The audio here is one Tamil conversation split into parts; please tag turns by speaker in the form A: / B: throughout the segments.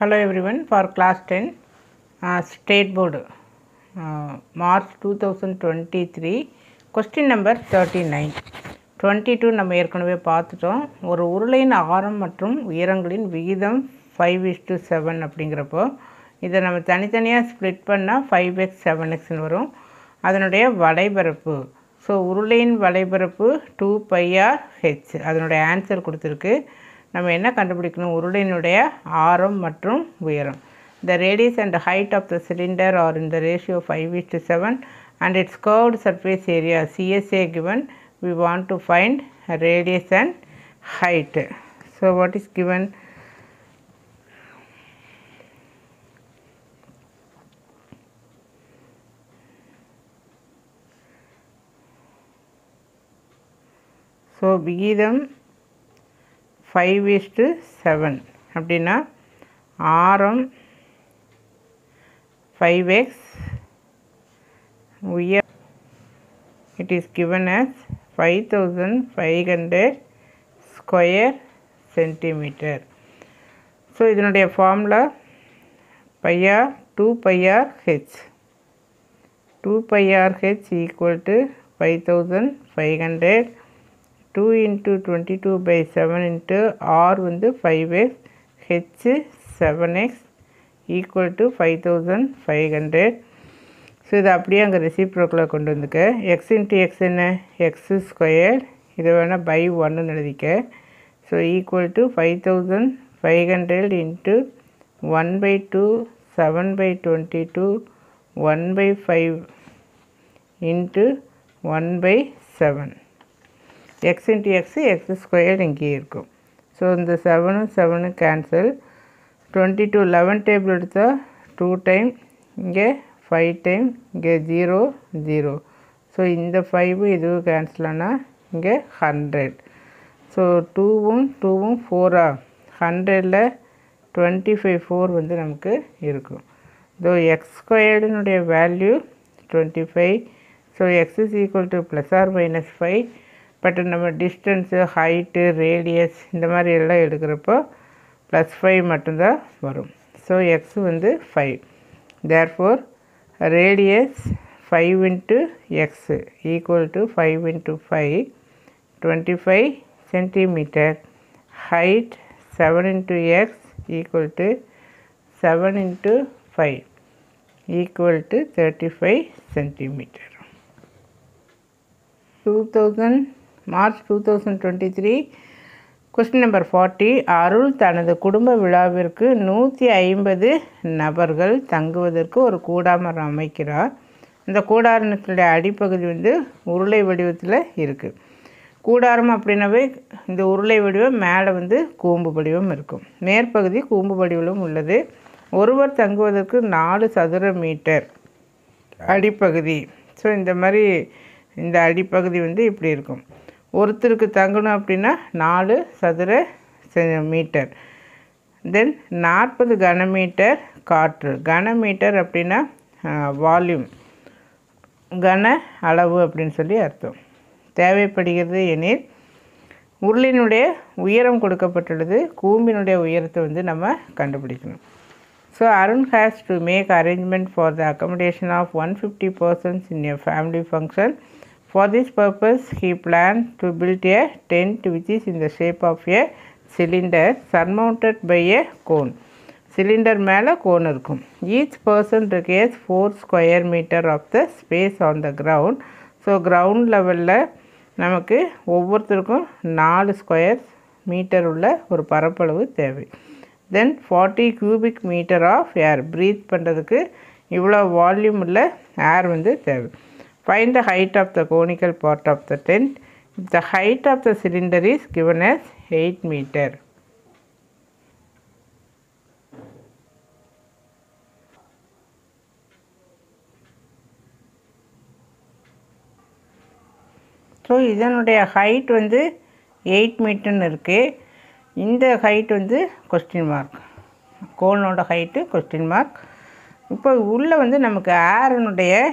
A: Hello everyone, for class 10 state board March 2023 question number 39 22 நம்ம ஏற்கனவே பார்த்துட்டோம். ஒரு உருளையின் ஆரம் மற்றும் உயரங்களின் விகிதம் 5:7 அப்படிங்கிறப்போ இதை நம்ம தனித்தனியாக ஸ்ப்ளிட் பண்ணால் 5x 7xன்னு வரும். அதனுடைய வலைபரப்பு, ஸோ உருளையின் வலைபரப்பு 2πr/h. அதனுடைய ஆன்சர் கொடுத்துருக்கு. நம்ம என்ன கண்டுபிடிக்கணும்? உருளையினுடைய ஆரம் மற்றும் உயரம். The radius and height of the cylinder are in the ratio 5:7 and its curved surface area CSA given. We want to find radius and height. So what is given? So விகிதம் 5:7 அப்படின்னா ஆரம் 5x, உயரம் it is given as 5500 square centimeter. So இதனுடைய formula πr 2πr/h. 2πr/h equal to 5500 2 into 22/7 into r வந்து 5x, h 7x equal to 5500. So இது அப்படியே அங்கே ரெசிப்ரோக்கில் கொண்டு வந்துக்க. எக்ஸ் இன்ட்டு எக்ஸ் என்ன? X square. இதை வேணால் பை 1ன்னு எழுதிக்க. So equal to 5500 into 1/2 7/22 1/5 into 1/7. X into x x square இங்கே இருக்கும். ஸோ இந்த 7 கேன்சல். 22 11 டேபிள் எடுத்தால் 2 டைம், இங்கே 5 டைம், இங்கே 0 0. ஸோ இந்த 5 இதுவும் கேன்சல் ஆனால் இங்கே 100. ஸோ 2வும் 4 100ல் 25 4 வந்து நமக்கு இருக்கும். இதோ எக்ஸ் ஸ்கொயர்டினுடைய value 25. So x is equal to plus or minus 5. But நம்ம டிஸ்டன்ஸு, ஹைட்டு, ரேடியஸ் இந்த மாதிரி எல்லாம் எடுக்கிறப்போ +5 மட்டும்தான் வரும். ஸோ எக்ஸ் வந்து 5. Therefore radius 5 into x equal to 5 into 5 25 centimeter. Height 7 into x equal to 7 into 5 equal to 35 centimeter. March 2023 question number 40. Arul தனது குடும்ப விழாவிற்கு 150 நபர்கள் தங்குவதற்கு ஒரு கூடாரம் அமைக்கிறார். இந்த கூடாரத்தினுடைய அடிப்பகுதி வந்து உருளை வடிவத்தில் இருக்குது. கூடாரம் அப்படின்னாவே இந்த உருளை வடிவம் மேலே வந்து கூம்பு வடிவம் இருக்கும். மேற்பகுதி கூம்பு வடிவிலும் உள்ளது. ஒருவர் தங்குவதற்கு 4 சதுர மீட்டர் அடிப்பகுதி. ஸோ இந்த மாதிரி இந்த அடிப்பகுதி வந்து இப்படி இருக்கும். ஒருத்தருக்கு தங்கணும் அப்படின்னா 4 சதுர மீட்டர். தென் 40 கனமீட்டர் காற்று. கனமீட்டர் அப்படின்னா வால்யூம், கன அளவு அப்படின்னு சொல்லி அர்த்தம். தேவைப்படுகிறது எனில் உருளினுடைய உயரம் கொடுக்கப்பட்டுள்ளது. கூம்பினுடைய உயரத்தை வந்து நம்ம கண்டுபிடிக்கணும். So Arun has to make arrangement for the accommodation of 150 persons in a family function. For this purpose, he planned to build a tent which is in the shape of a cylinder surmounted by a cone. Cylinder மேலே கோன் இருக்கும். Each person requires 4 square meter of the space on the ground. So ground லெவலில் நமக்கு ஒவ்வொருத்தருக்கும் 4 ஸ்கொயர் மீட்டர் உள்ள ஒரு பரப்பளவு தேவை. Then 40 cubic meter of air. Breathe பண்ணுறதுக்கு இவ்வளோ வால்யூம் உள்ள ஏர் வந்து தேவை. Find the height of the conical part of the tent. The height of the cylinder is given as 8 meter. So இதனுடைய ஹைட் வந்து 8 மீட்டர்னு இருக்குது. இந்த ஹைட் வந்து கொஸ்டின் மார்க். கோனோட ஹைட்டு கொஸ்டின் மார்க். இப்போ உள்ளே வந்து நமக்கு ஏரனுடைய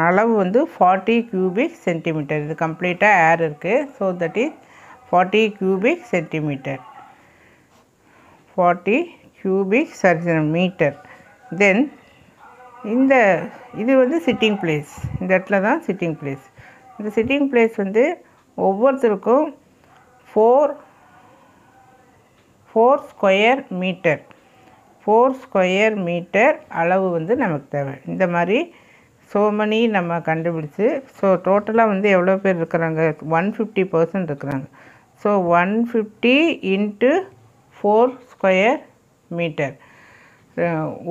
A: அளவு வந்து 40 cubic centimeter. இது கம்ப்ளீட்டாக ஏர் இருக்குது. So that is 40 cubic centimeter. 40 metre. Then இது வந்து சிட்டிங் பிளேஸ். இந்த இடத்துல தான் சிட்டிங் பிளேஸ். இந்த சிட்டிங் பிளேஸ் வந்து ஒவ்வொருத்தருக்கும் 4 ஸ்கொயர் மீட்டர் 4 ஸ்கொயர் மீட்டர் அளவு வந்து நமக்கு தேவை. இந்த மாதிரி மணி நம்ம கண்டுபிடிச்சி, ஸோ டோட்டலாக வந்து எவ்வளோ பேர் இருக்கிறாங்க? 150 பர்சன்ட் இருக்கிறாங்க. So 150 into 4 square metre.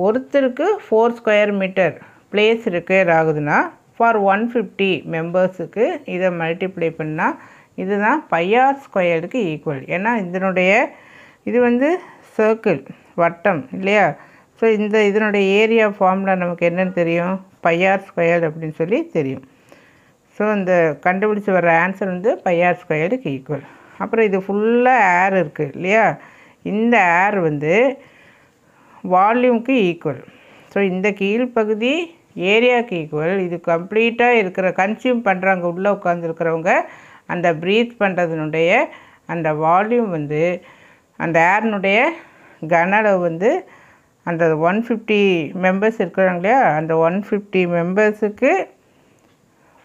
A: ஒருத்தருக்கு 4 ஸ்கொயர் மீட்டர் பிளேஸ் ரிக்வயர் ஆகுதுன்னா ஃபார் 150 மெம்பர்ஸுக்கு இதை மல்டிப்ளை பண்ணால் இதுதான் பையார் ஸ்கொயருக்கு ஈக்குவல். ஏன்னா இது வந்து சர்க்கிள், வட்டம் இல்லையா? ஸோ இதனுடைய ஏரியா ஃபார்முலா நமக்கு என்னென்னு தெரியும்? பையார் ஸ்கொயர் அப்படின்னு சொல்லி தெரியும். ஸோ இந்த கண்டுபிடிச்சி வர ஆன்சர் வந்து பையார் ஸ்கொயருக்கு ஈக்குவல். அப்புறம் இது ஃபுல்லாக ஏர் இருக்குது இல்லையா? இந்த ஏர் வந்து வால்யூமுக்கு ஈக்குவல். ஸோ இந்த கீழ்ப்பகுதி ஏரியாவுக்கு ஈக்குவல். இது கம்ப்ளீட்டாக இருக்கிற கன்சியூம் பண்ணுறாங்க உள்ளே உட்காந்துருக்கிறவங்க. அந்த ப்ரீத் பண்ணுறதுனுடைய அந்த வால்யூம் வந்து அந்த ஏர்னுடைய கன அளவு வந்து அந்த 150 மெம்பர்ஸ் இருக்கிறாங்க இல்லையா? அந்த 150 மெம்பர்ஸுக்கு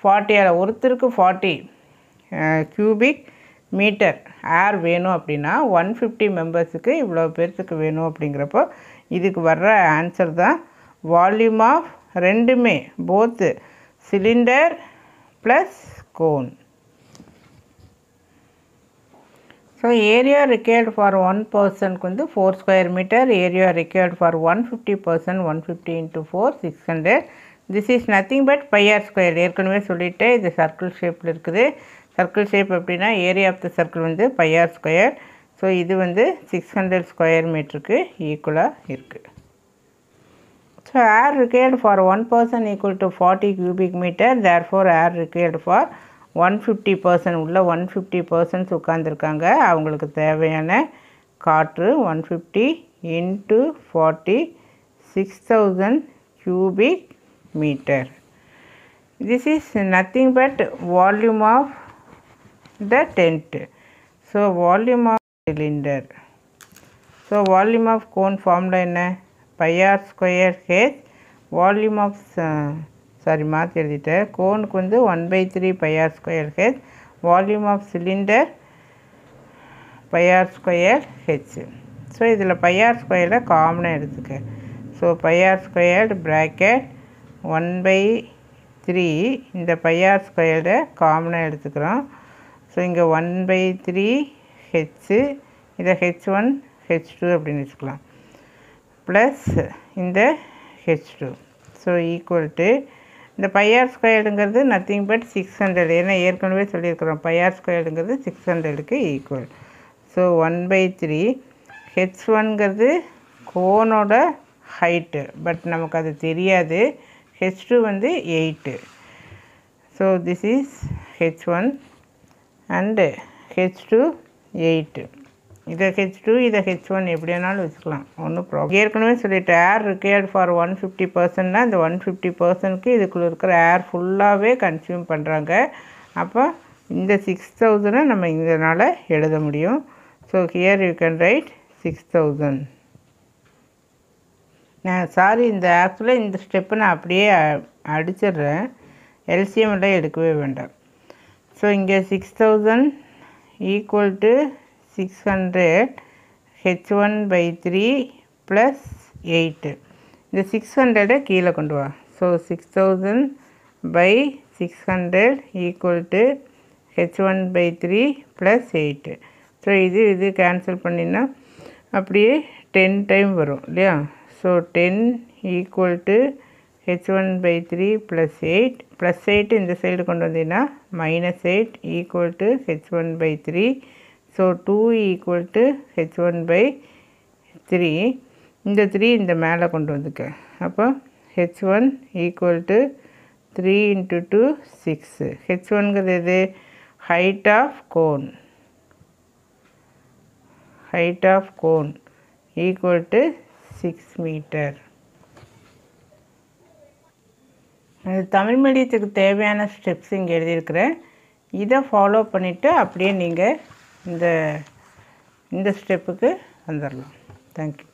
A: 40 ஒருத்தருக்கு 40 கியூபிக் மீட்டர் ஏர் வேணும் அப்படின்னா 150 மெம்பர்ஸுக்கு இவ்வளோ பேர்த்துக்கு வேணும். அப்படிங்கிறப்போ இதுக்கு வர்ற ஆன்சர் தான் வால்யூம் ஆஃப் ரெண்டுமே, both cylinder plus cone. So area required for 1 பர்சனுக்கு வந்து 4 square metre. Area required for 150 person 150 × 4 600. This is nothing but pi r square. ஏற்கனவே சொல்லிவிட்டு இது சர்க்கிள் ஷேப்பில் இருக்குது. சர்க்கிள் ஷேப் அப்படின்னா ஏரியா ஆஃப் த சர்க்கிள் வந்து பையார் ஸ்கொயர். ஸோ இது வந்து 600 ஸ்கொயர் மீட்டருக்கு ஈக்குவலாக இருக்குது. So air required for 1 person equal to 40 cubic meter. Therefore air required for 150 person உள்ள 150 பர்சன்ஸ் உட்காந்துருக்காங்க. அவங்களுக்கு தேவையான காற்று 150 × 40 6000 cubic meter. This is nothing but volume of the tent. So volume of cylinder. So volume of cone formula என்ன? πr square h. Volume of மாற்றி எழுதிட்டேன். கோனுக்கு வந்து 1/3 πr square h. Volume of cylinder πr square h. So இதில் πr ஸ்கொயரை காமனாக எடுத்துக்க. ஸோ πr ஸ்கொயர்டு ப்ராக்கெட் 1/3 இந்த πr ஸ்கொயரை காமனாக எடுத்துக்கிறோம். ஸோ இங்கே 1/3 h, இதை h1 h2 அப்படின்னு வச்சுக்கலாம், ப்ளஸ் இந்த h2. ஸோ ஈக்குவல் டு இந்த பையார் ஸ்கொயர்டுங்கிறது நத்திங் பட் 600. ஏன்னா ஏற்கனவே சொல்லியிருக்கிறோம் பையார் ஸ்கொயர்டுங்கிறது 600க்கு ஈக்குவல். ஸோ 1/3 h1ங்கிறது கோனோட ஹைட்டு, பட் நமக்கு அது தெரியாது. h2 வந்து 8. So this is h1 and h2 8. இதை h2 இதை h1 எப்படி வேணாலும் வச்சுக்கலாம், ஒன்றும் ப்ராப்ளம். ஏற்கனவே சொல்லிவிட்டு ஏர் ரிக்வயர்டு ஃபார் 150 பர்சன்னா இந்த 150 பர்சனுக்கு இதுக்குள்ளே இருக்கிற ஏர் ஃபுல்லாகவே கன்சியூம் பண்ணுறாங்க. அப்போ இந்த 6000 நம்ம இதனால் எழுத முடியும். So here you can write 6000. Sorry, இந்த ஆக்சுவலாக இந்த ஸ்டெப்பை நான் அப்படியே அடிச்சிடுறேன். எல்சிஎம் எல்லாம் எடுக்கவே வேண்டாம். ஸோ இங்கே 6000 ஈக்குவல் டு 600 h1/3 ப்ளஸ் 8. இந்த 600 கீழே கொண்டு வா. So 6000/600 equal to h1/3 plus 8. So இது கேன்சல் பண்ணினா அப்படியே 10 டைம் வரும் இல்லையா? So 10 equal to h1/3 plus 8. Plus 8 இந்த சைடு கொண்டு வந்தீங்கன்னா -8 equal to h1/3. So 2 equal to h1/3. இந்த 3 இந்த மேலே கொண்டு வந்துக்க. அப்போ h1 ஈக்குவல் டு 3 × 2 6. h1ங்கிறது எது? Height of cone. Height of cone equal to 6 metre. அது தமிழ் மீடியத்துக்கு தேவையான ஸ்டெப்ஸ் இங்கே எழுதியிருக்கிறேன். இதை ஃபாலோ பண்ணிவிட்டு அப்படியே நீங்கள் இந்த ஸ்டெப்புக்கு வந்துடலாம். தேங்க்யூ.